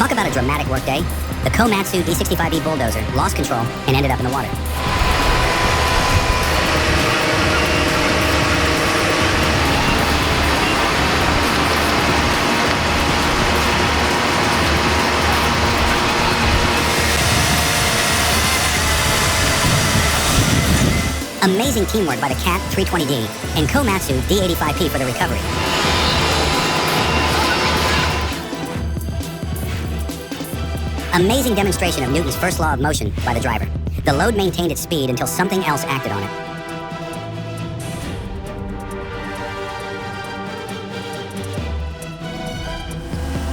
Talk about a dramatic workday. The Komatsu D65E bulldozer lost control and ended up in the water. Amazing teamwork by the Cat 320D and Komatsu D85P for the recovery. Amazing demonstration of Newton's first law of motion by the driver. The load maintained its speed until something else acted on it.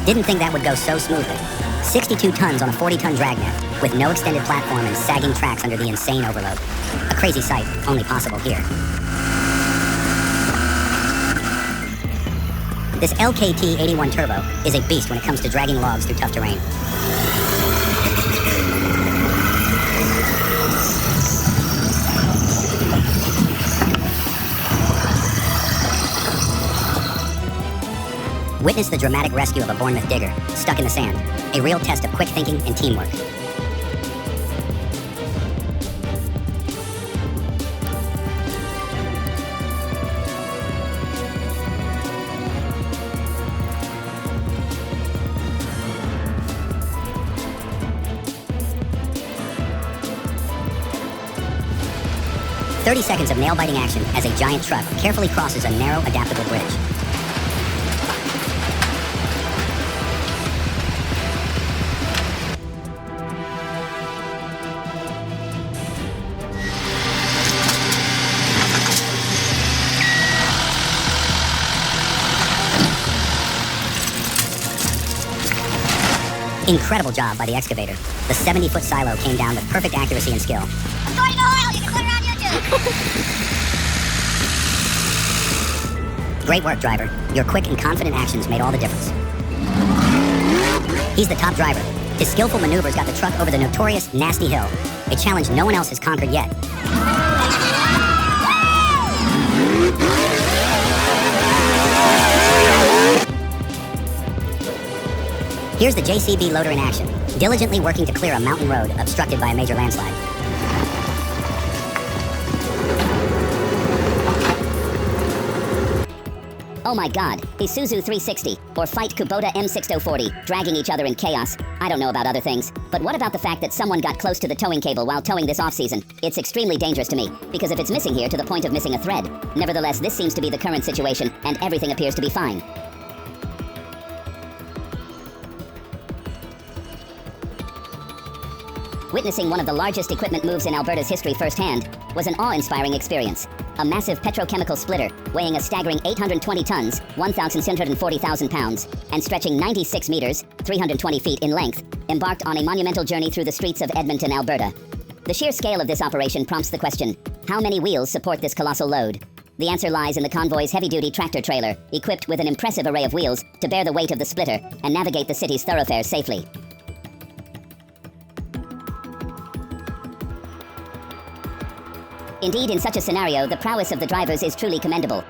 Didn't think that would go so smoothly. 62 tons on a 40-ton dragnet, with no extended platform and sagging tracks under the insane overload. A crazy sight, only possible here. This LKT-81 Turbo is a beast when it comes to dragging logs through tough terrain. Witness the dramatic rescue of a Bournemouth digger, stuck in the sand. A real test of quick thinking and teamwork. "30 seconds of nail-biting action as a giant truck carefully crosses a narrow, adaptable bridge. Incredible job by the excavator. The 70-foot silo came down with perfect accuracy and skill. According to oil, you can put it on YouTube. Great work, driver. Your quick and confident actions made all the difference. He's the top driver. His skillful maneuvers got the truck over the notorious Nasty Hill, a challenge no one else has conquered yet. Here's the JCB loader in action, diligently working to clear a mountain road obstructed by a major landslide. Oh my god, Isuzu 360, or fight Kubota M6040, dragging each other in chaos. I don't know about other things, but what about the fact that someone got close to the towing cable while towing this off-season? It's extremely dangerous to me, because if it's missing here to the point of missing a thread. Nevertheless, this seems to be the current situation, and everything appears to be fine. Witnessing one of the largest equipment moves in Alberta's history firsthand was an awe-inspiring experience. A massive petrochemical splitter weighing a staggering 820 tons, 1,640,000 pounds, and stretching 96 meters, 320 feet in length, embarked on a monumental journey through the streets of Edmonton, Alberta. The sheer scale of this operation prompts the question, how many wheels support this colossal load? The answer lies in the convoy's heavy-duty tractor trailer, equipped with an impressive array of wheels to bear the weight of the splitter and navigate the city's thoroughfares safely. Indeed, in such a scenario, the prowess of the drivers is truly commendable.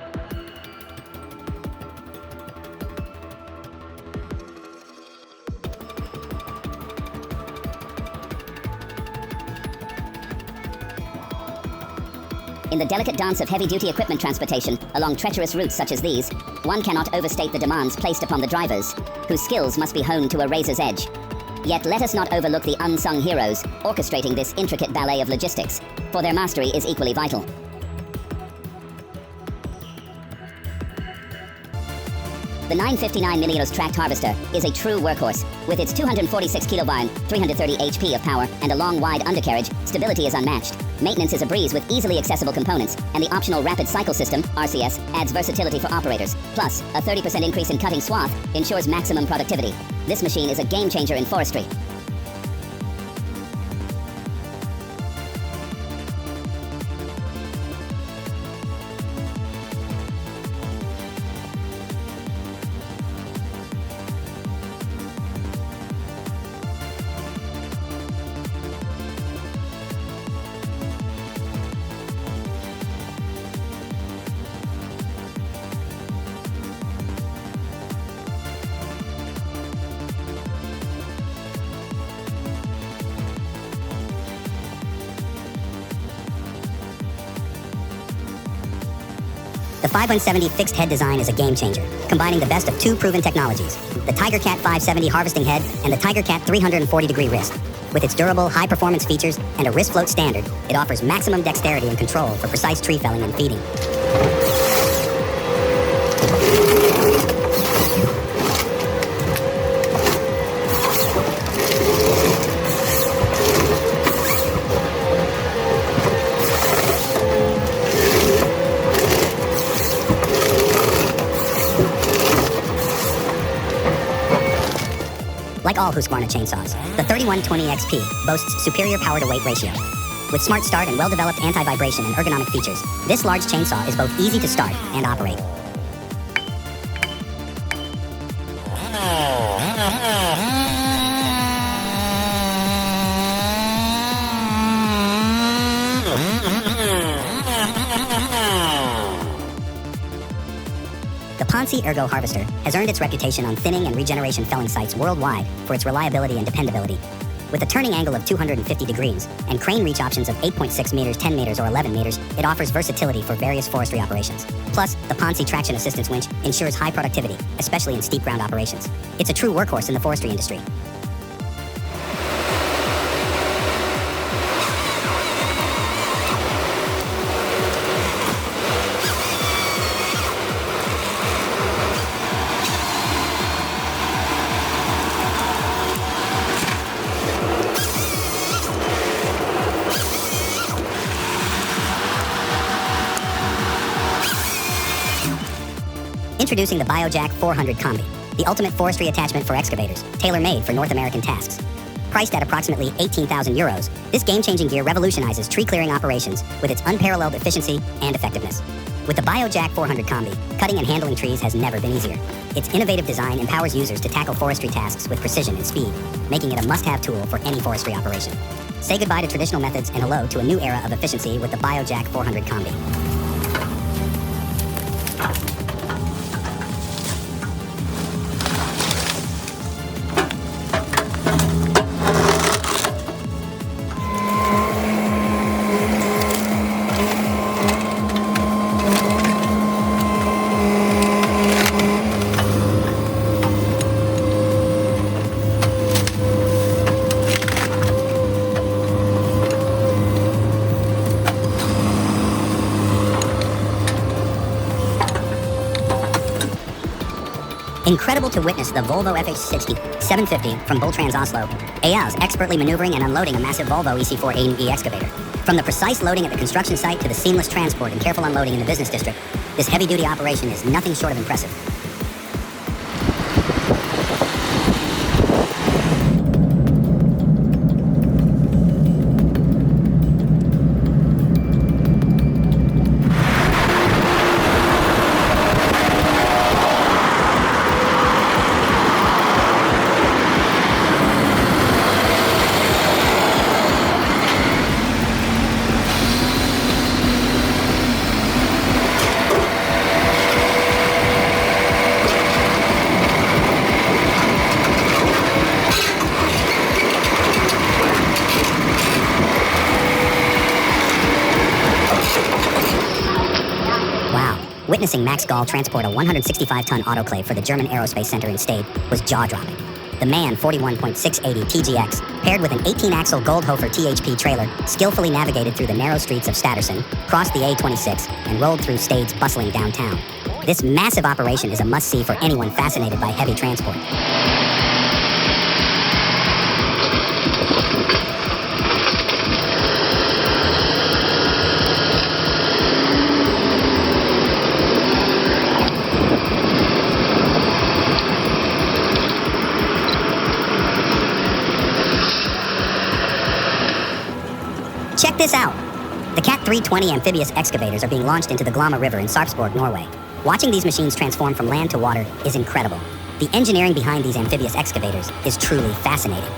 In the delicate dance of heavy-duty equipment transportation along treacherous routes such as these, one cannot overstate the demands placed upon the drivers, whose skills must be honed to a razor's edge. Yet let us not overlook the unsung heroes orchestrating this intricate ballet of logistics, for their mastery is equally vital. The 959mm tracked harvester is a true workhorse. With its 246 kilobarn, 330 HP of power, and a long, wide undercarriage, stability is unmatched. Maintenance is a breeze with easily accessible components, and the optional rapid cycle system, RCS, adds versatility for operators. Plus, a 30% increase in cutting swath ensures maximum productivity. This machine is a game changer in forestry. The 5170 fixed head design is a game changer, combining the best of two proven technologies, the TigerCat 570 harvesting head and the TigerCat 340-degree wrist. With its durable, high-performance features and a wrist float standard, it offers maximum dexterity and control for precise tree felling and feeding. Like all Husqvarna chainsaws, the 3120 XP boasts superior power-to-weight ratio. With smart start and well-developed anti-vibration and ergonomic features, this large chainsaw is both easy to start and operate. The Ponce Ergo Harvester has earned its reputation on thinning and regeneration felling sites worldwide for its reliability and dependability. With a turning angle of 250 degrees and crane reach options of 8.6 meters, 10 meters, or 11 meters, it offers versatility for various forestry operations. Plus, the Ponce traction assistance winch ensures high productivity, especially in steep ground operations. It's a true workhorse in the forestry industry. Introducing the BioJack 400 Combi, the ultimate forestry attachment for excavators, tailor-made for North American tasks. Priced at approximately 18,000 euros, this game-changing gear revolutionizes tree-clearing operations with its unparalleled efficiency and effectiveness. With the BioJack 400 Combi, cutting and handling trees has never been easier. Its innovative design empowers users to tackle forestry tasks with precision and speed, making it a must-have tool for any forestry operation. Say goodbye to traditional methods and hello to a new era of efficiency with the BioJack 400 Combi. Incredible to witness the Volvo FH60 750 from Boltrans Oslo, AL's expertly maneuvering and unloading a massive Volvo EC4 A&E excavator. From the precise loading at the construction site to the seamless transport and careful unloading in the business district, this heavy-duty operation is nothing short of impressive. Witnessing Max Gall transport a 165-ton autoclave for the German Aerospace Center in Stade was jaw-dropping. The MAN 41.680 TGX, paired with an 18-axle Goldhofer THP trailer, skillfully navigated through the narrow streets of Stadtersen, crossed the A26, and rolled through Stade's bustling downtown. This massive operation is a must-see for anyone fascinated by heavy transport. Check this out! The Cat 320 amphibious excavators are being launched into the Glomma River in Sarpsborg, Norway. Watching these machines transform from land to water is incredible. The engineering behind these amphibious excavators is truly fascinating.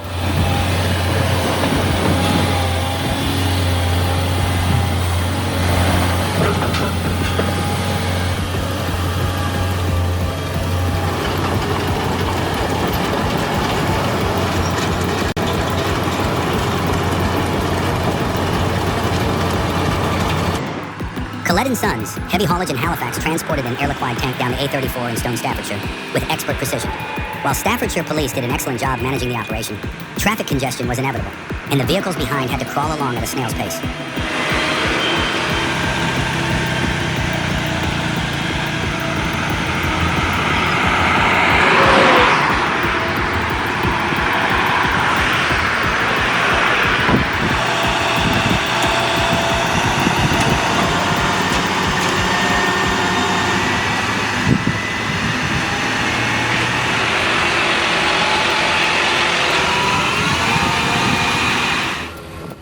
Collette & Sons, heavy haulage in Halifax, transported an air liquide tank down the A34 in Stone, Staffordshire, with expert precision. While Staffordshire police did an excellent job managing the operation, traffic congestion was inevitable, and the vehicles behind had to crawl along at a snail's pace.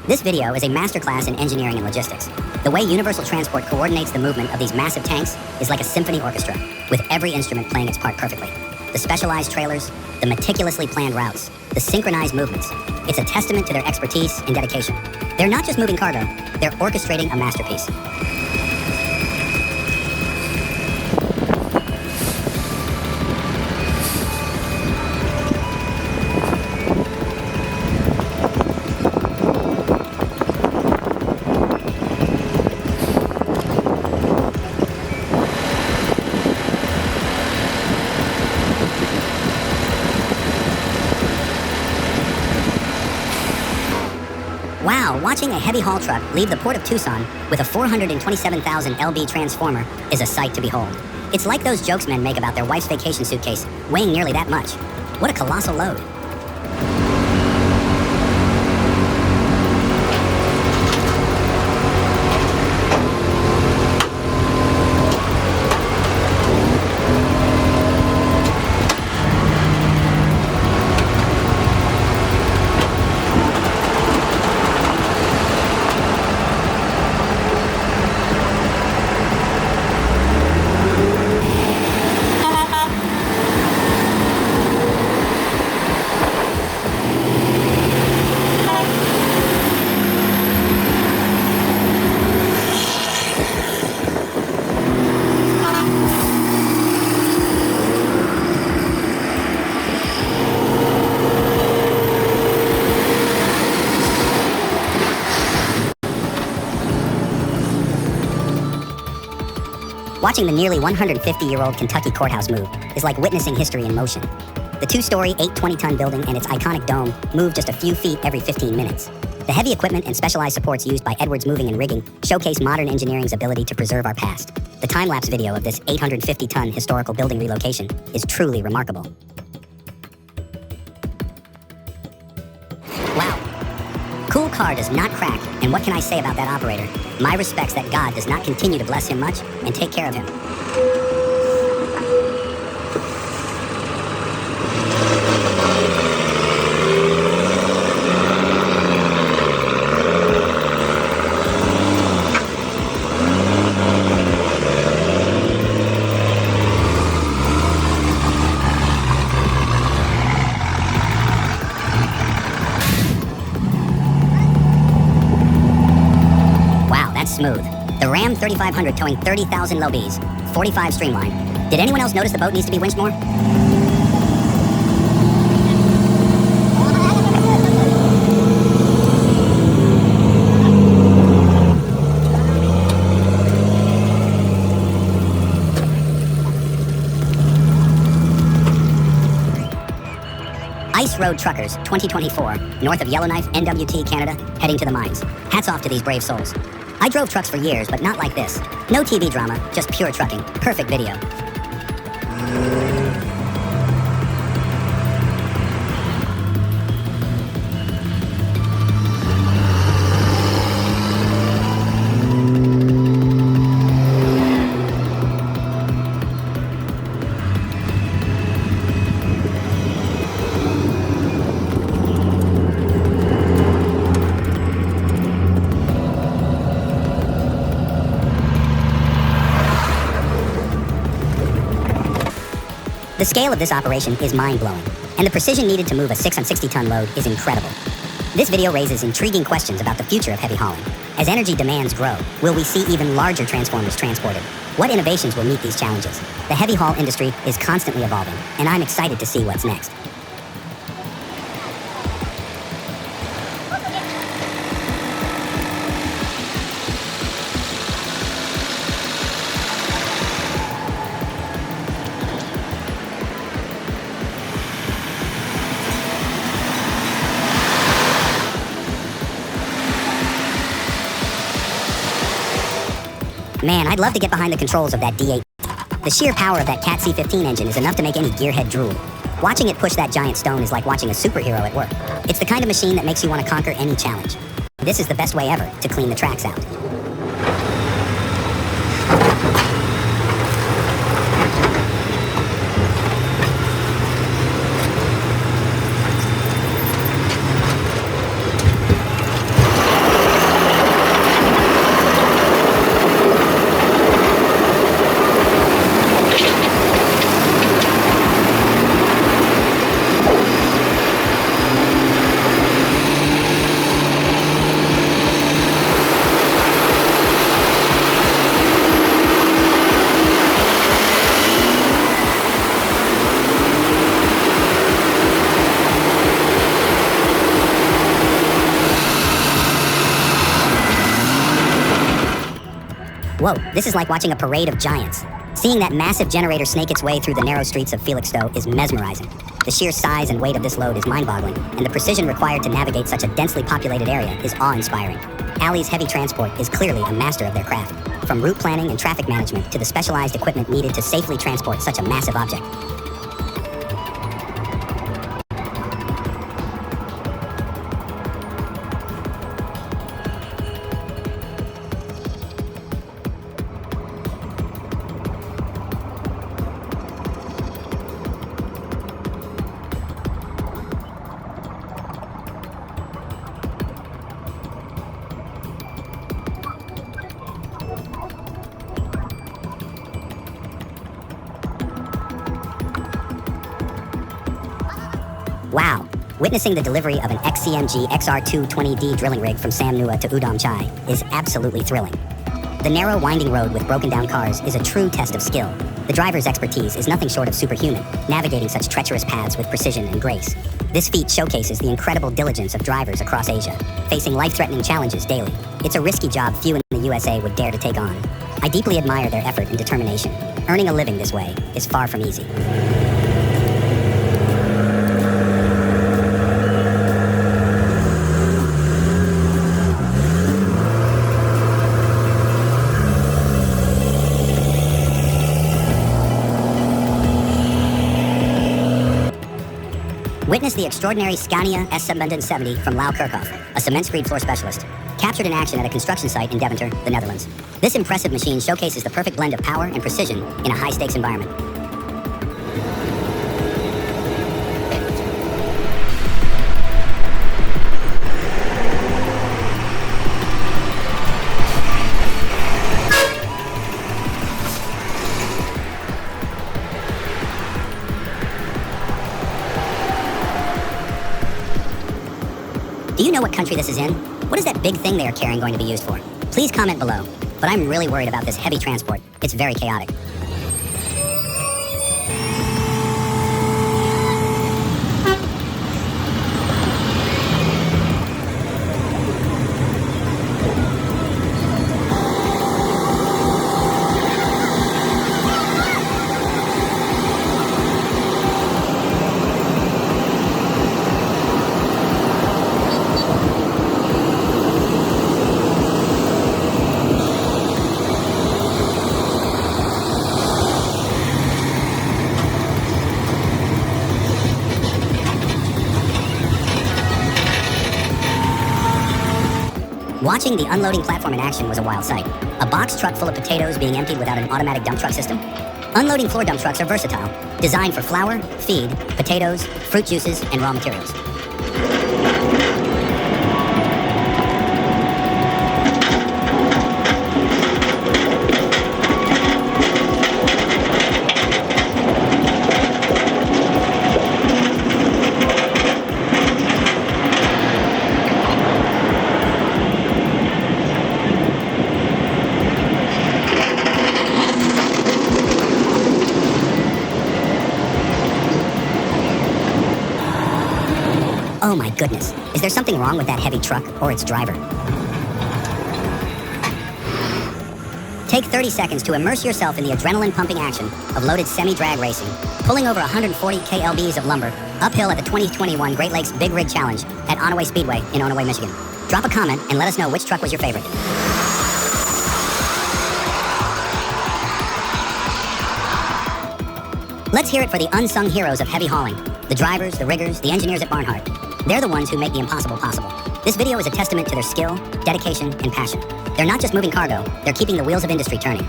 This video is a masterclass in engineering and logistics. The way Universal Transport coordinates the movement of these massive tanks is like a symphony orchestra, with every instrument playing its part perfectly. The specialized trailers, the meticulously planned routes, the synchronized movements. It's a testament to their expertise and dedication. They're not just moving cargo, they're orchestrating a masterpiece. Wow, watching a heavy haul truck leave the port of Tucson with a 427,000 lb transformer is a sight to behold. It's like those jokes men make about their wife's vacation suitcase weighing nearly that much. What a colossal load. Watching the nearly 150-year-old Kentucky courthouse move is like witnessing history in motion. The two-story, 820-ton building and its iconic dome move just a few feet every 15 minutes. The heavy equipment and specialized supports used by Edwards Moving and Rigging showcase modern engineering's ability to preserve our past. The time-lapse video of this 850-ton historical building relocation is truly remarkable. Wow. Cool car does not crack, and what can I say about that operator? My respects that God does not continue to bless him much and take care of him. Smooth. The Ram 3500 towing 30,000 low Bs, 45 streamline. Did anyone else notice the boat needs to be winched more? Ice Road Truckers 2024, north of Yellowknife, NWT, Canada, heading to the mines. Hats off to these brave souls. I drove trucks for years, but not like this. No TV drama, just pure trucking. Perfect video. The scale of this operation is mind-blowing, and the precision needed to move a 660-ton load is incredible. This video raises intriguing questions about the future of heavy hauling. As energy demands grow, will we see even larger transformers transported? What innovations will meet these challenges? The heavy haul industry is constantly evolving, and I'm excited to see what's next. Man, I'd love to get behind the controls of that D8. The sheer power of that Cat C15 engine is enough to make any gearhead drool. Watching it push that giant stone is like watching a superhero at work. It's the kind of machine that makes you want to conquer any challenge. This is the best way ever to clean the tracks out. Whoa, this is like watching a parade of giants. Seeing that massive generator snake its way through the narrow streets of Felixstowe is mesmerizing. The sheer size and weight of this load is mind-boggling, and the precision required to navigate such a densely populated area is awe-inspiring. Alley's Heavy Transport is clearly a master of their craft, from route planning and traffic management to the specialized equipment needed to safely transport such a massive object. Wow, witnessing the delivery of an XCMG XR220D drilling rig from Samnua to Udom Chai is absolutely thrilling. The narrow, winding road with broken-down cars is a true test of skill. The driver's expertise is nothing short of superhuman, navigating such treacherous paths with precision and grace. This feat showcases the incredible diligence of drivers across Asia, facing life-threatening challenges daily. It's a risky job few in the USA would dare to take on. I deeply admire their effort and determination. Earning a living this way is far from easy. Witness the extraordinary Scania S770 from Lau Kirchhoff, a cement screed floor specialist, captured in action at a construction site in Deventer, the Netherlands. This impressive machine showcases the perfect blend of power and precision in a high-stakes environment. Do you know what country this is in? What is that big thing they are carrying going to be used for? Please comment below. But I'm really worried about this heavy transport. It's very chaotic. Watching the unloading platform in action was a wild sight. A box truck full of potatoes being emptied without an automatic dump truck system. Unloading floor dump trucks are versatile, designed for flour, feed, potatoes, fruit juices, and raw materials. Oh my goodness, is there something wrong with that heavy truck or its driver? Take 30 seconds to immerse yourself in the adrenaline-pumping action of loaded semi-drag racing, pulling over 140 kLBs of lumber uphill at the 2021 Great Lakes Big Rig Challenge at Onaway Speedway in Onaway, Michigan. Drop a comment and let us know which truck was your favorite. Let's hear it for the unsung heroes of heavy hauling. The drivers, the riggers, the engineers at Barnhart. They're the ones who make the impossible possible. This video is a testament to their skill, dedication, and passion. They're not just moving cargo, they're keeping the wheels of industry turning.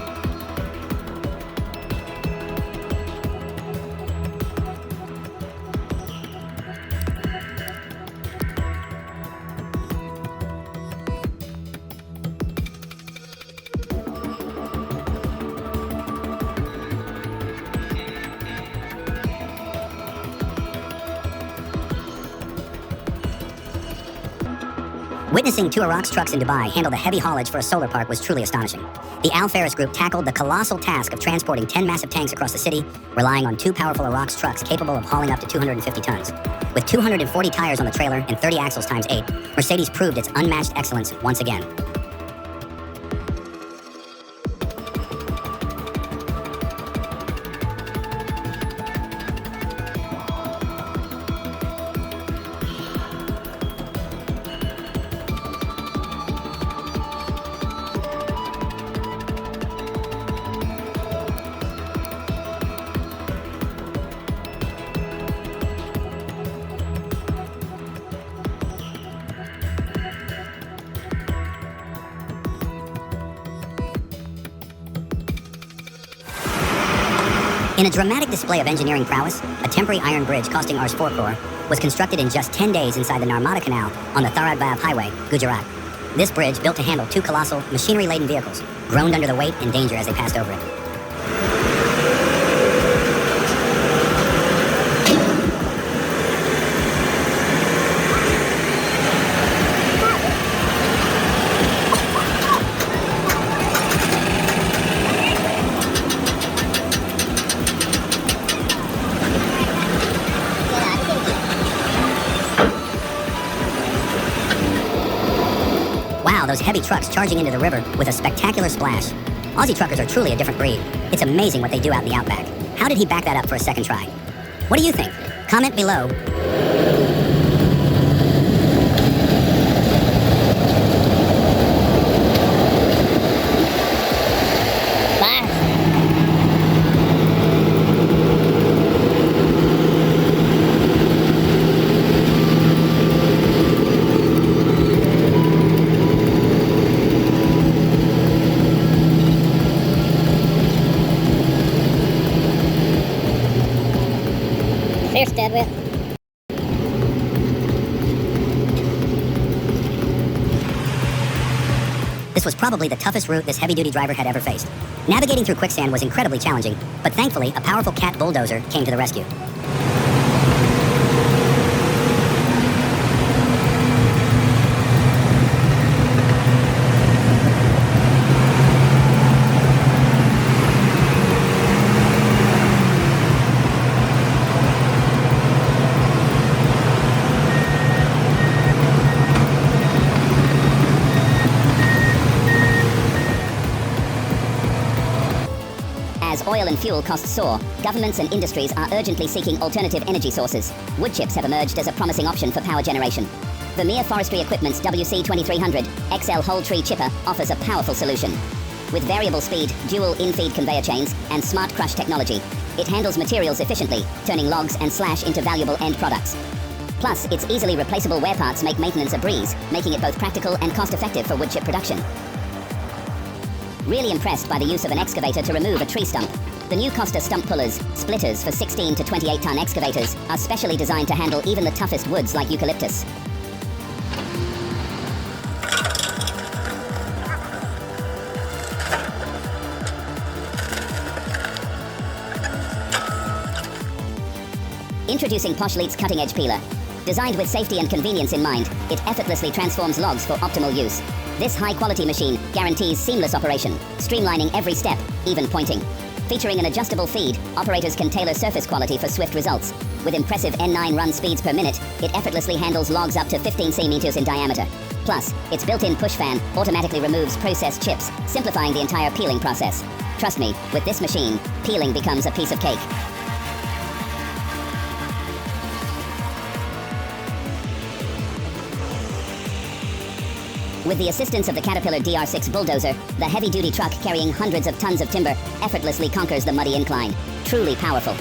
Witnessing two Iraq's trucks in Dubai handle the heavy haulage for a solar park was truly astonishing. The Al Faris group tackled the colossal task of transporting 10 massive tanks across the city, relying on two powerful Iraq's trucks capable of hauling up to 250 tons. With 240 tires on the trailer and 30 axles times 8, Mercedes proved its unmatched excellence once again. In a dramatic display of engineering prowess, a temporary iron bridge costing Rs 4 crore was constructed in just 10 days inside the Narmada Canal on the Tharad Vav Highway, Gujarat. This bridge, built to handle two colossal, machinery-laden vehicles, groaned under the weight and danger as they passed over it. Wow, those heavy trucks charging into the river with a spectacular splash. Aussie truckers are truly a different breed. It's amazing what they do out in the outback. How did he back that up for a second try? What do you think? Comment below. There's dead with. This was probably the toughest route this heavy-duty driver had ever faced. Navigating through quicksand was incredibly challenging, but thankfully, a powerful cat bulldozer came to the rescue. As oil and fuel costs soar, governments and industries are urgently seeking alternative energy sources. Wood chips have emerged as a promising option for power generation. Vermeer Forestry Equipment's WC2300 XL Whole Tree Chipper offers a powerful solution. With variable speed, dual in-feed conveyor chains, and smart crush technology, it handles materials efficiently, turning logs and slash into valuable end products. Plus, its easily replaceable wear parts make maintenance a breeze, making it both practical and cost-effective for wood chip production. Really impressed by the use of an excavator to remove a tree stump. The new Costa stump pullers, splitters for 16 to 28-ton excavators, are specially designed to handle even the toughest woods like eucalyptus. Introducing Poshleet's cutting-edge peeler. Designed with safety and convenience in mind, it effortlessly transforms logs for optimal use. This high-quality machine guarantees seamless operation, streamlining every step, even pointing. Featuring an adjustable feed, operators can tailor surface quality for swift results. With impressive N9 run speeds per minute, it effortlessly handles logs up to 15 cm in diameter. Plus, its built-in push fan automatically removes processed chips, simplifying the entire peeling process. Trust me, with this machine, peeling becomes a piece of cake. With the assistance of the Caterpillar DR6 bulldozer, the heavy-duty truck carrying hundreds of tons of timber effortlessly conquers the muddy incline. Truly powerful.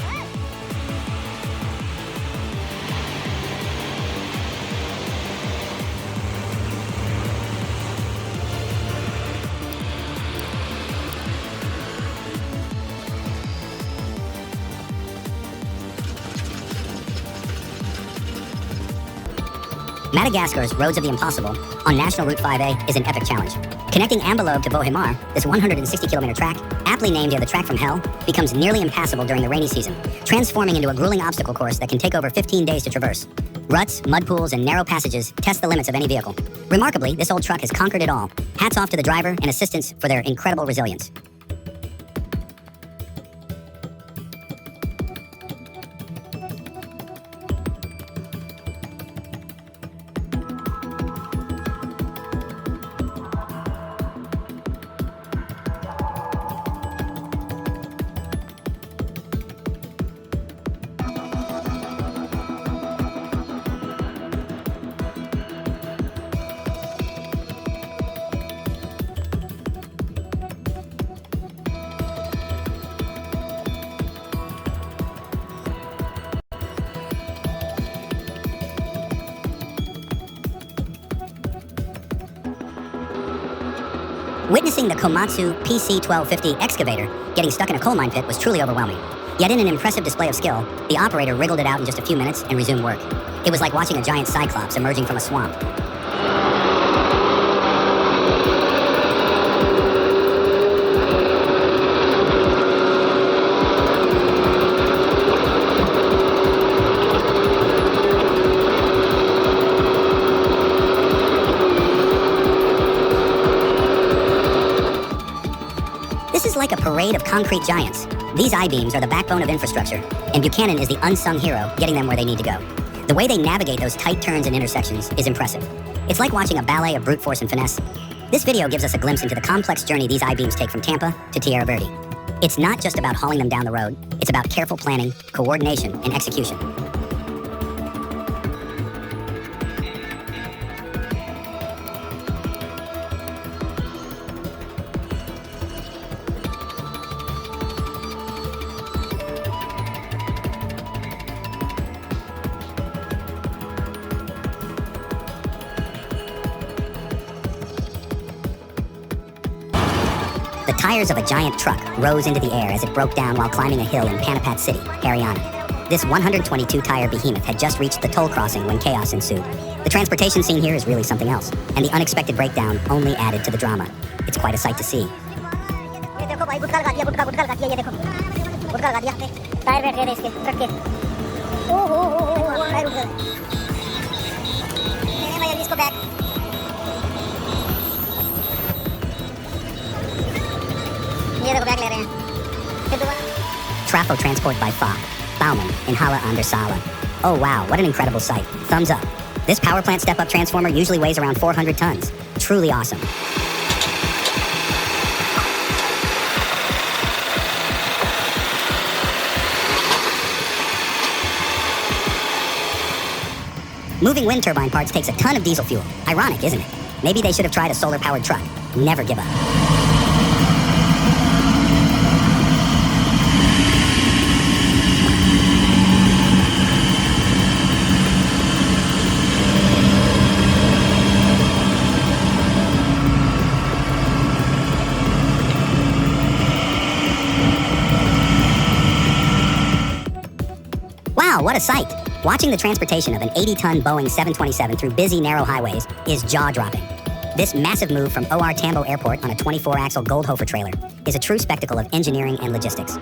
Madagascar's Roads of the Impossible on National Route 5A is an epic challenge. Connecting Ambelobe to Bohemar, this 160-kilometer track, aptly named the track from hell, becomes nearly impassable during the rainy season, transforming into a grueling obstacle course that can take over 15 days to traverse. Ruts, mud pools, and narrow passages test the limits of any vehicle. Remarkably, this old truck has conquered it all. Hats off to the driver and assistants for their incredible resilience. Witnessing the Komatsu PC-1250 excavator getting stuck in a coal mine pit was truly overwhelming. Yet in an impressive display of skill, the operator wriggled it out in just a few minutes and resumed work. It was like watching a giant cyclops emerging from a swamp. This is like a parade of concrete giants. These I-beams are the backbone of infrastructure, and Buchanan is the unsung hero getting them where they need to go. The way they navigate those tight turns and intersections is impressive. It's like watching a ballet of brute force and finesse. This video gives us a glimpse into the complex journey these I-beams take from Tampa to Tierra Verde. It's not just about hauling them down the road, it's about careful planning, coordination, and execution. The tires of a giant truck rose into the air as it broke down while climbing a hill in Panapat City, Haryana. This 122-tire behemoth had just reached the toll crossing when chaos ensued. The transportation scene here is really something else, and the unexpected breakdown only added to the drama. It's quite a sight to see. Trafo transport by Fa, Baumann, in Hala under Sala. Oh wow, what an incredible sight. Thumbs up. This power plant step-up transformer usually weighs around 400 tons. Truly awesome. Moving wind turbine parts takes a ton of diesel fuel. Ironic, isn't it? Maybe they should have tried a solar-powered truck. Never give up. Wow, what a sight! Watching the transportation of an 80-ton Boeing 727 through busy, narrow highways is jaw-dropping. This massive move from OR Tambo Airport on a 24-axle Goldhofer trailer is a true spectacle of engineering and logistics.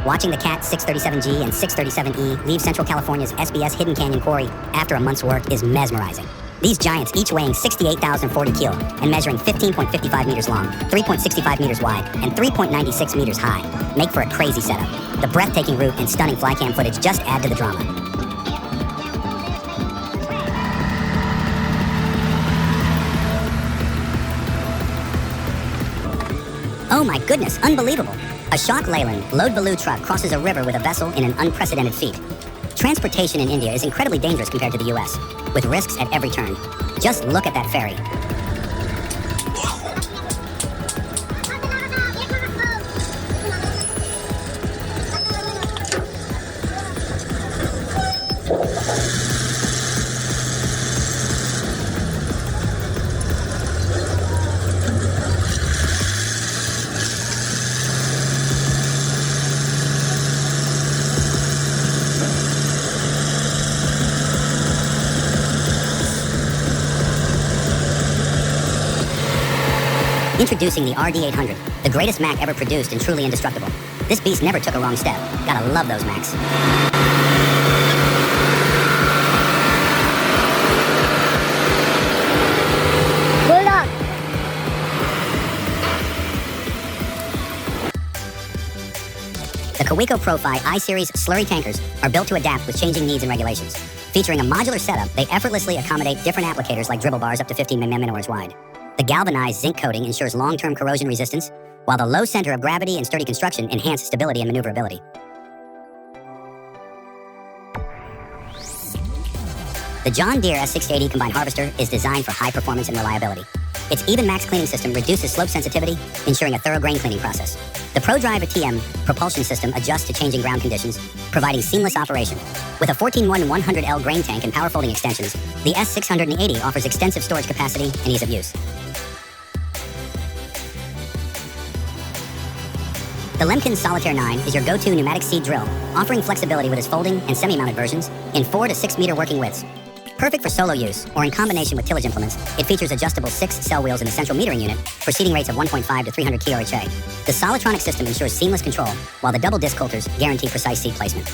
Watching the CAT 637G and 637E leave Central California's SBS Hidden Canyon Quarry after a month's work is mesmerizing. These giants, each weighing 68,040 kilo and measuring 15.55 meters long, 3.65 meters wide, and 3.96 meters high, make for a crazy setup. The breathtaking route and stunning flycam footage just add to the drama. Oh my goodness, unbelievable! A Shock Leyland load-baloo truck crosses a river with a vessel in an unprecedented feat. Transportation in India is incredibly dangerous compared to the US, with risks at every turn. Just look at that ferry. Introducing the RD800, the greatest Mac ever produced and truly indestructible. This beast never took a wrong step. Gotta love those Macs. Bulldog. The Kaweco Pro-Fi i-Series slurry tankers are built to adapt with changing needs and regulations. Featuring a modular setup, they effortlessly accommodate different applicators like dribble bars up to 15 mm wide. The galvanized zinc coating ensures long-term corrosion resistance, while the low center of gravity and sturdy construction enhance stability and maneuverability. The John Deere S680 combined harvester is designed for high performance and reliability. Its Even Max cleaning system reduces slope sensitivity, ensuring a thorough grain cleaning process. The ProDrive TM propulsion system adjusts to changing ground conditions, providing seamless operation. With a 14-100L grain tank and power folding extensions, the S680 offers extensive storage capacity and ease of use. The Lemkin Solitaire 9 is your go-to pneumatic seed drill, offering flexibility with its folding and semi-mounted versions in 4 to 6 meter working widths. Perfect for solo use or in combination with tillage implements, it features adjustable 6-cell wheels in the central metering unit for seeding rates of 1.5 to 300 kOHA. The Solitronic system ensures seamless control, while the double disc coulters guarantee precise seed placement.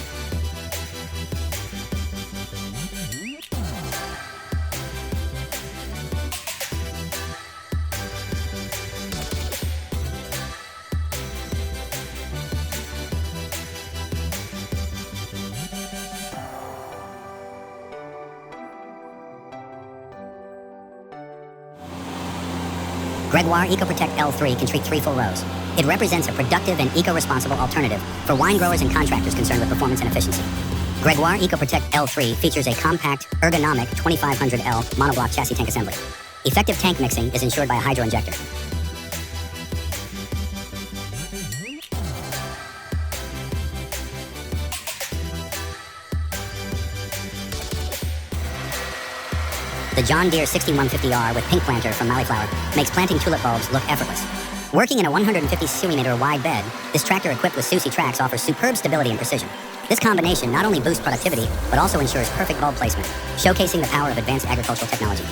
Gregoire EcoProtect L3 can treat 3 full rows. It represents a productive and eco-responsible alternative for wine growers and contractors concerned with performance and efficiency. Gregoire EcoProtect L3 features a compact, ergonomic 2500L monoblock chassis tank assembly. Effective tank mixing is ensured by a hydro injector. The John Deere 6150R with pink planter from Maliflower makes planting tulip bulbs look effortless. Working in a 150 cm wide bed, this tractor equipped with Susi tracks offers superb stability and precision. This combination not only boosts productivity, but also ensures perfect bulb placement, showcasing the power of advanced agricultural technology.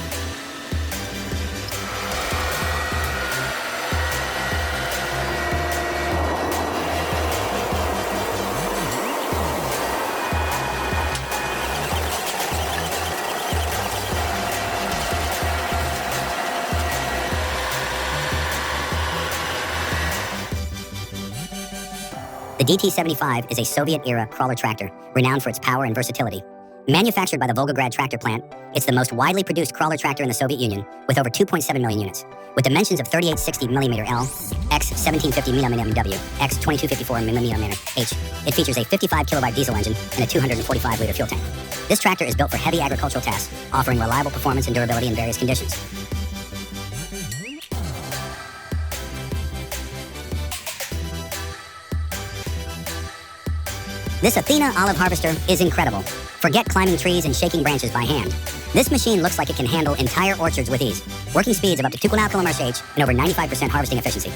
The DT-75 is a Soviet-era crawler tractor, renowned for its power and versatility. Manufactured by the Volgograd tractor plant, it's the most widely produced crawler tractor in the Soviet Union, with over 2.7 million units. With dimensions of 3860mm L, x 1750mm W, x 2254mm H, it features a 55 kilowatt diesel engine and a 245 liter fuel tank. This tractor is built for heavy agricultural tasks, offering reliable performance and durability in various conditions. This Athena olive harvester is incredible. Forget climbing trees and shaking branches by hand. This machine looks like it can handle entire orchards with ease. Working speeds of up to 2 km/h and over 95% harvesting efficiency.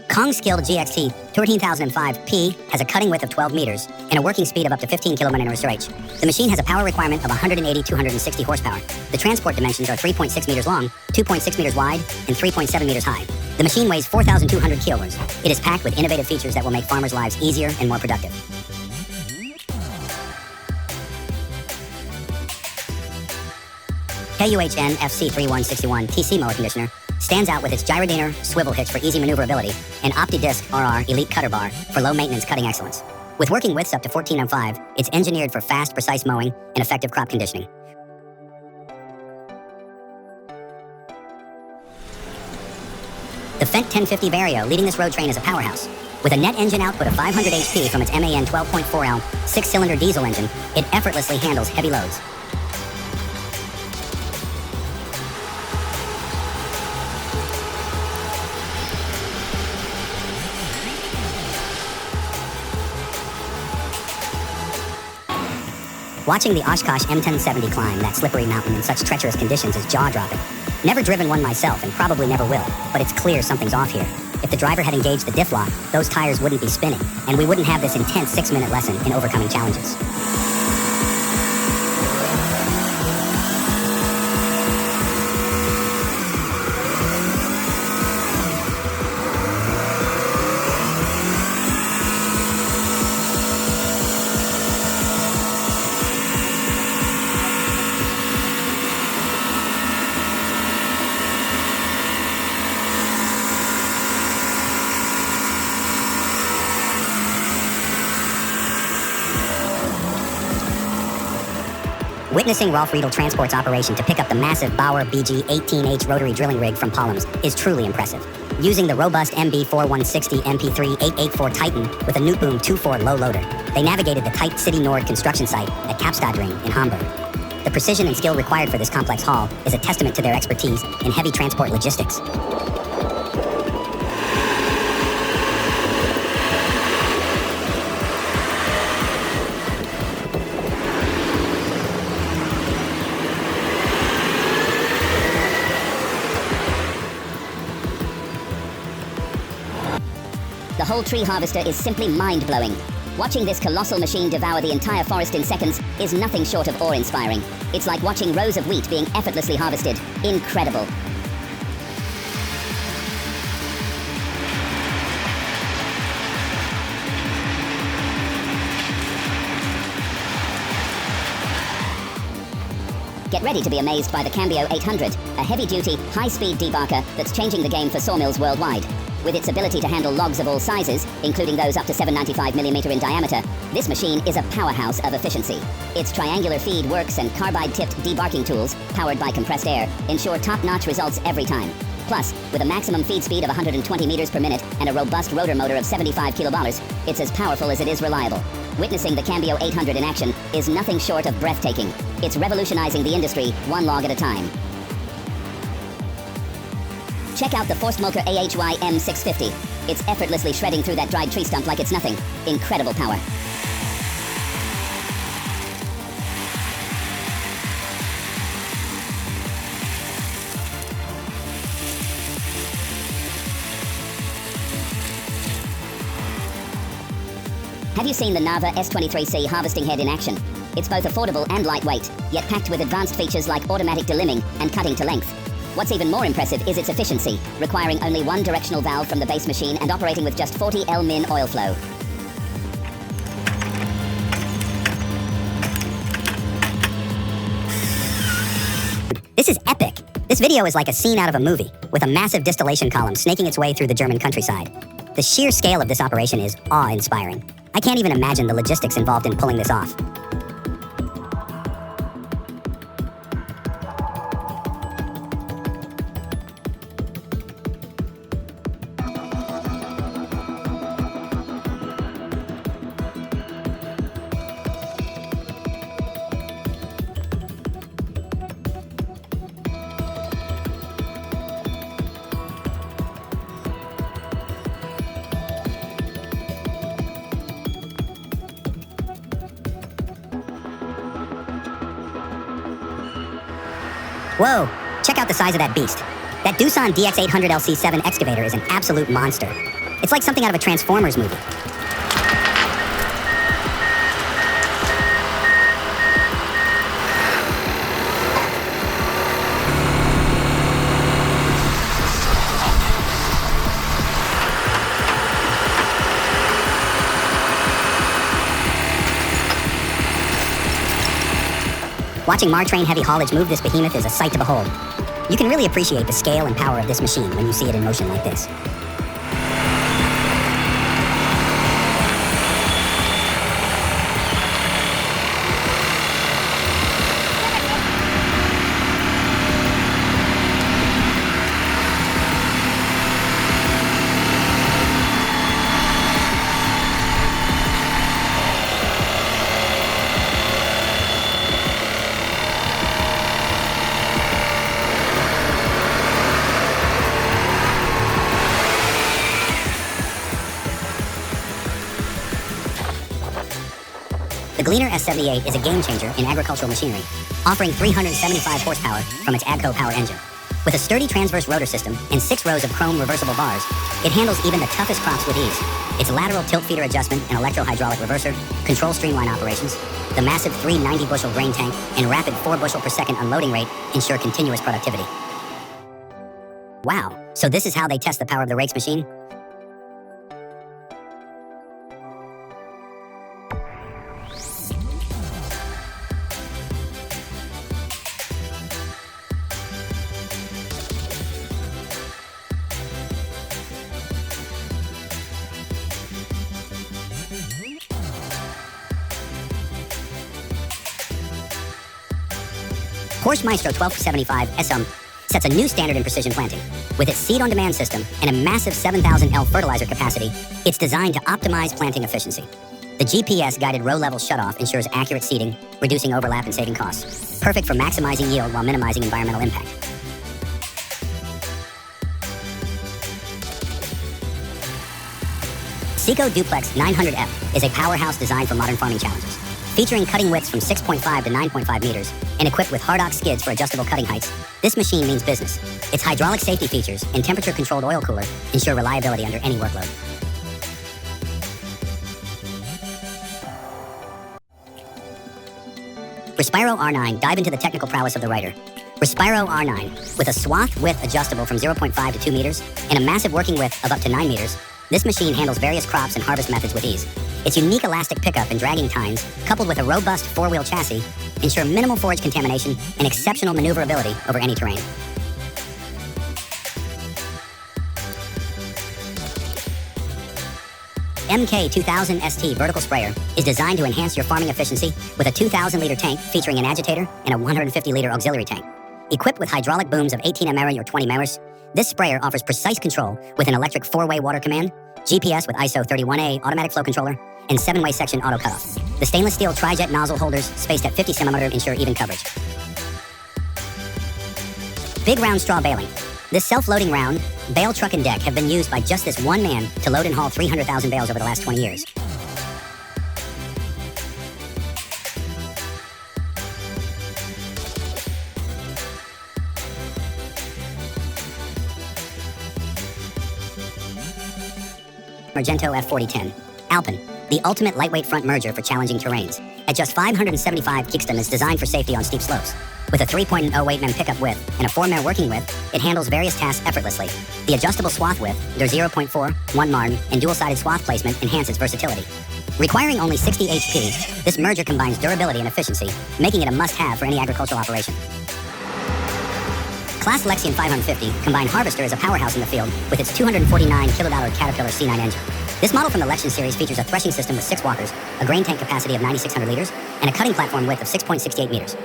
Kong-skilled GXT 13005P has a cutting width of 12 meters and a working speed of up to 15 km/h. The machine has a power requirement of 180-260 horsepower. The transport dimensions are 3.6 meters long, 2.6 meters wide, and 3.7 meters high. The machine weighs 4,200 kilograms. It is packed with innovative features that will make farmers' lives easier and more productive. KUHN FC3161 TC mower conditioner stands out with its gyrodiner swivel hitch for easy maneuverability and OptiDisc RR Elite Cutter Bar for low-maintenance cutting excellence. With working widths up to 14.05, it's engineered for fast, precise mowing and effective crop conditioning. The Fendt 1050 Vario leading this road train is a powerhouse. With a net engine output of 500 HP from its MAN 12.4L 6-cylinder diesel engine, it effortlessly handles heavy loads. Watching the Oshkosh M1070 climb that slippery mountain in such treacherous conditions is jaw-dropping. Never driven one myself and probably never will, but it's clear something's off here. If the driver had engaged the diff lock, those tires wouldn't be spinning, and we wouldn't have this intense 6-minute lesson in overcoming challenges. Witnessing Rolf Riedel Transport's operation to pick up the massive Bauer BG-18H rotary drilling rig from Pollums is truly impressive. Using the robust MB4160 MP3 884 Titan with a Newboom 2.4 low loader, they navigated the tight City Nord construction site at Kapstadring in Hamburg. The precision and skill required for this complex haul is a testament to their expertise in heavy transport logistics. The whole tree harvester is simply mind-blowing. Watching this colossal machine devour the entire forest in seconds is nothing short of awe-inspiring. It's like watching rows of wheat being effortlessly harvested. Incredible. Get ready to be amazed by the Cambio 800, a heavy-duty, high-speed debarker that's changing the game for sawmills worldwide. With its ability to handle logs of all sizes, including those up to 795mm in diameter, this machine is a powerhouse of efficiency. Its triangular feed works and carbide-tipped debarking tools, powered by compressed air, ensure top-notch results every time. Plus, with a maximum feed speed of 120 meters per minute and a robust rotor motor of 75 kilobars, it's as powerful as it is reliable. Witnessing the Cambio 800 in action is nothing short of breathtaking. It's revolutionizing the industry, one log at a time. Check out the Forstmulker AHY M650. It's effortlessly shredding through that dried tree stump like it's nothing. Incredible power. Have you seen the Nava S23C harvesting head in action? It's both affordable and lightweight, yet packed with advanced features like automatic delimbing and cutting to length. What's even more impressive is its efficiency, requiring only one directional valve from the base machine and operating with just 40 L-min oil flow. This is epic. This video is like a scene out of a movie, with a massive distillation column snaking its way through the German countryside. The sheer scale of this operation is awe-inspiring. I can't even imagine the logistics involved in pulling this off. Whoa, check out the size of that beast. That Doosan DX800LC7 excavator is an absolute monster. It's like something out of a Transformers movie. Watching Martrain Heavy Haulage move this behemoth is a sight to behold. You can really appreciate the scale and power of this machine when you see it in motion like this. The Gleaner S78 is a game changer in agricultural machinery, offering 375 horsepower from its AGCO power engine. With a sturdy transverse rotor system and 6 rows of chrome reversible bars, it handles even the toughest crops with ease. Its lateral tilt feeder adjustment and electro-hydraulic reverser control streamline operations. The massive 390-bushel grain tank and rapid 4 bushel per second unloading rate ensure continuous productivity. Wow, so this is how they test the power of the rakes machine? Porsche Maestro 1275 SM sets a new standard in precision planting. With its seed-on-demand system and a massive 7,000 L fertilizer capacity, it's designed to optimize planting efficiency. The GPS-guided row-level shutoff ensures accurate seeding, reducing overlap and saving costs. Perfect for maximizing yield while minimizing environmental impact. Seco Duplex 900F is a powerhouse designed for modern farming challenges. Featuring cutting widths from 6.5 to 9.5 meters and equipped with hard-ox skids for adjustable cutting heights, this machine means business. Its hydraulic safety features and temperature-controlled oil cooler ensure reliability under any workload. Respiro R9, dive into the technical prowess of the writer. Respiro R9, with a swath width adjustable from 0.5 to 2 meters and a massive working width of up to 9 meters, this machine handles various crops and harvest methods with ease. Its unique elastic pickup and dragging tines, coupled with a robust 4-wheel chassis, ensure minimal forage contamination and exceptional maneuverability over any terrain. MK2000 ST vertical sprayer is designed to enhance your farming efficiency with a 2,000-liter tank featuring an agitator and a 150-liter auxiliary tank. Equipped with hydraulic booms of 18 mm or 20 mm, this sprayer offers precise control with an electric 4-way water command, GPS with ISO 31A automatic flow controller, and 7-way section auto cutoff. The stainless steel tri-jet nozzle holders spaced at 50 cm ensure even coverage. Big round straw baling. This self-loading round, bale truck and deck have been used by just this one man to load and haul 300,000 bales over the last 20 years. Argento F4010. Alpine, the ultimate lightweight front merger for challenging terrains. At just 575 kilogram, it's designed for safety on steep slopes. With a 3.0 weight-man pickup width and a 4-man working width, it handles various tasks effortlessly. The adjustable swath width, their 0.4, 1 marn, and dual-sided swath placement enhances versatility. Requiring only 60 HP, this merger combines durability and efficiency, making it a must-have for any agricultural operation. Class Lexion 550 combined harvester is a powerhouse in the field with its $249 kWh Caterpillar C9 engine. This model from the Lexion series features a threshing system with 6 walkers, a grain tank capacity of 9,600 liters, and a cutting platform width of 6.68 meters.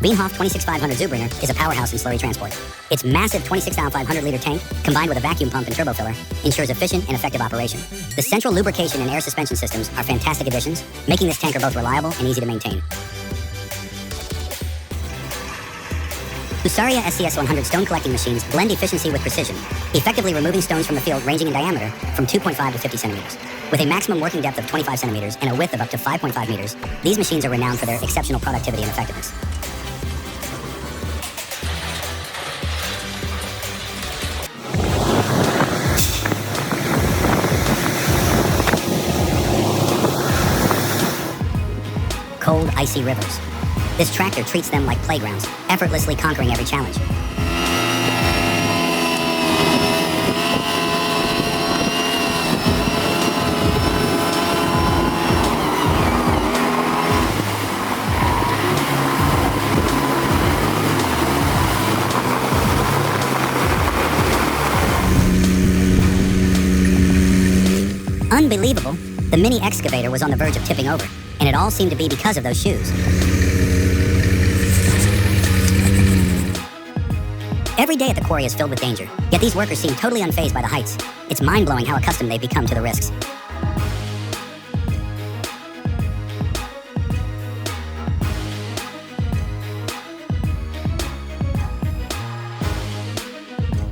Wienhoff 26500 Zubringer is a powerhouse in slurry transport. Its massive 26,500-liter tank, combined with a vacuum pump and turbo filler, ensures efficient and effective operation. The central lubrication and air suspension systems are fantastic additions, making this tanker both reliable and easy to maintain. Husaria SCS 100 stone collecting machines blend efficiency with precision, effectively removing stones from the field ranging in diameter from 2.5 to 50 centimeters. With a maximum working depth of 25 centimeters and a width of up to 5.5 meters, these machines are renowned for their exceptional productivity and effectiveness. Cold, icy rivers. This tractor treats them like playgrounds, effortlessly conquering every challenge. Unbelievable. The mini excavator was on the verge of tipping over, and it all seemed to be because of those shoes. Every day at the quarry is filled with danger, yet these workers seem totally unfazed by the heights. It's mind-blowing how accustomed they've become to the risks.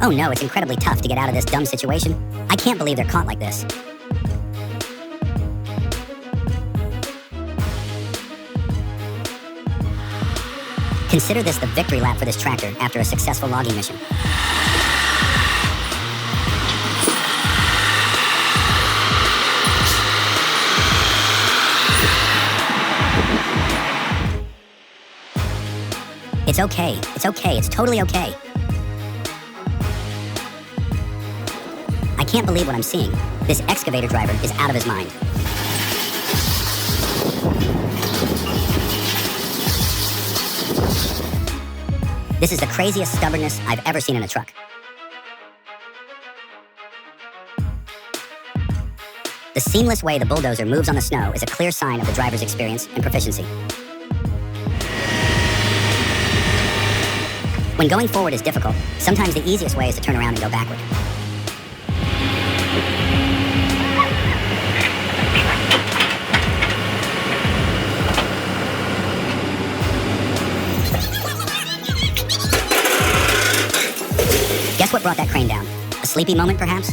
Oh no, it's incredibly tough to get out of this dumb situation. I can't believe they're caught like this. Consider this the victory lap for this tractor after a successful logging mission. It's okay, it's totally okay. I can't believe what I'm seeing. This excavator driver is out of his mind. This is the craziest stubbornness I've ever seen in a truck. The seamless way the bulldozer moves on the snow is a clear sign of the driver's experience and proficiency. When going forward is difficult, sometimes the easiest way is to turn around and go backward. Guess what brought that crane down? A sleepy moment, perhaps?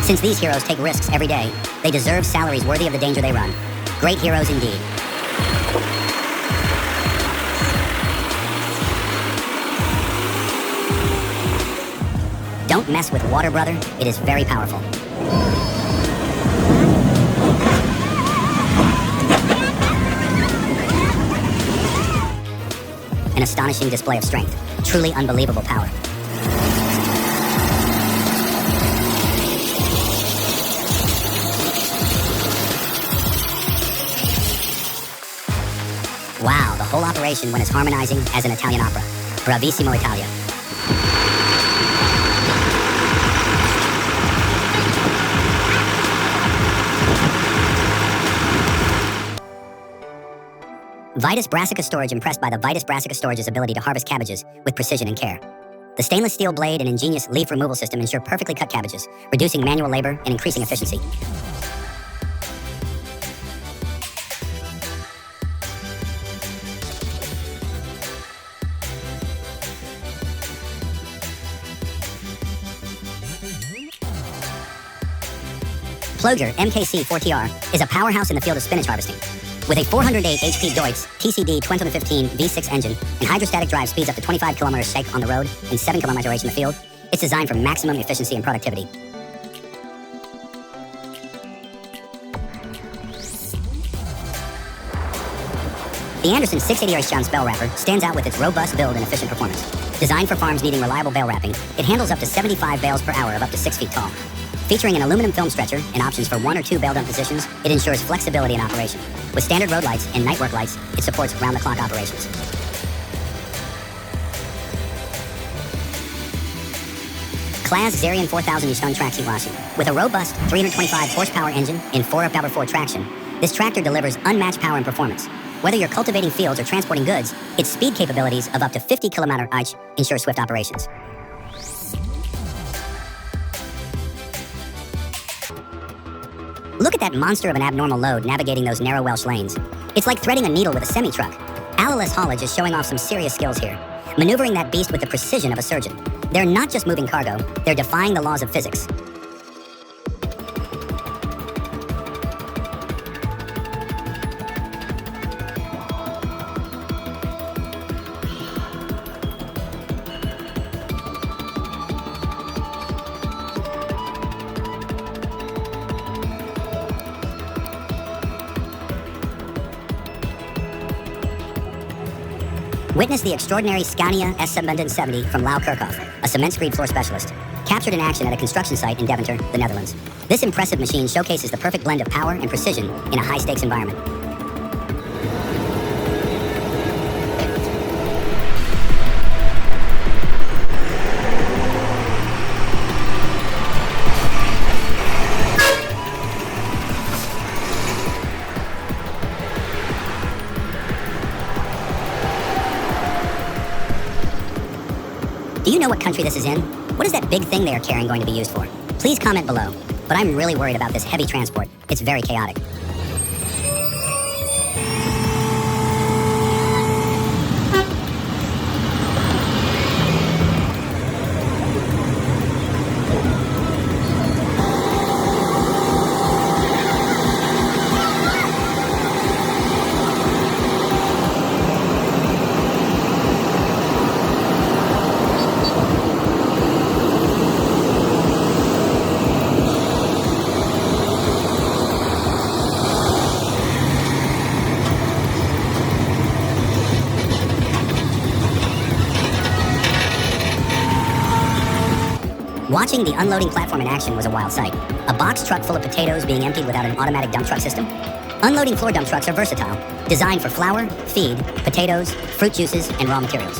Since these heroes take risks every day, they deserve salaries worthy of the danger they run. Great heroes indeed. Don't mess with water, brother. It is very powerful. An astonishing display of strength. Truly unbelievable power. Wow, the whole operation went as harmonizing as an Italian opera. Bravissimo Italia. Vitus Brassica Storage impressed by the Vitus Brassica Storage's ability to harvest cabbages with precision and care. The stainless steel blade and ingenious leaf removal system ensure perfectly cut cabbages, reducing manual labor and increasing efficiency. Ploger MKC4TR is a powerhouse in the field of spinach harvesting. With a 408 HP Deutz TCD 2015 V6 engine and hydrostatic drive speeds up to 25 kilometers safe on the road and 7 kilometers range in the field, it's designed for maximum efficiency and productivity. The Anderson 680 Oversize bell wrapper stands out with its robust build and efficient performance. Designed for farms needing reliable bale wrapping, it handles up to 75 bales per hour of up to 6 feet tall. Featuring an aluminum film stretcher and options for 1 or 2 bale dump positions, it ensures flexibility in operation. With standard road lights and night work lights, it supports round-the-clock operations. Claas Zarian 4000 Yushtun traction washing. With a robust 325 horsepower engine and 4x4 traction, this tractor delivers unmatched power and performance. Whether you're cultivating fields or transporting goods, its speed capabilities of up to 50 km/h ensure swift operations. Look at that monster of an abnormal load navigating those narrow Welsh lanes. It's like threading a needle with a semi-truck. Allaless haulage is showing off some serious skills here, maneuvering that beast with the precision of a surgeon. They're not just moving cargo, they're defying the laws of physics. Witness the extraordinary Scania S770 from Lau Kirchhoff, a cement screed floor specialist, captured in action at a construction site in Deventer, the Netherlands. This impressive machine showcases the perfect blend of power and precision in a high-stakes environment. Do you know what country this is in? What is that big thing they are carrying going to be used for? Please comment below. But I'm really worried about this heavy transport. It's very chaotic. Watching the unloading platform in action was a wild sight. A box truck full of potatoes being emptied without an automatic dump truck system. Unloading floor dump trucks are versatile, designed for flour, feed, potatoes, fruit juices, and raw materials.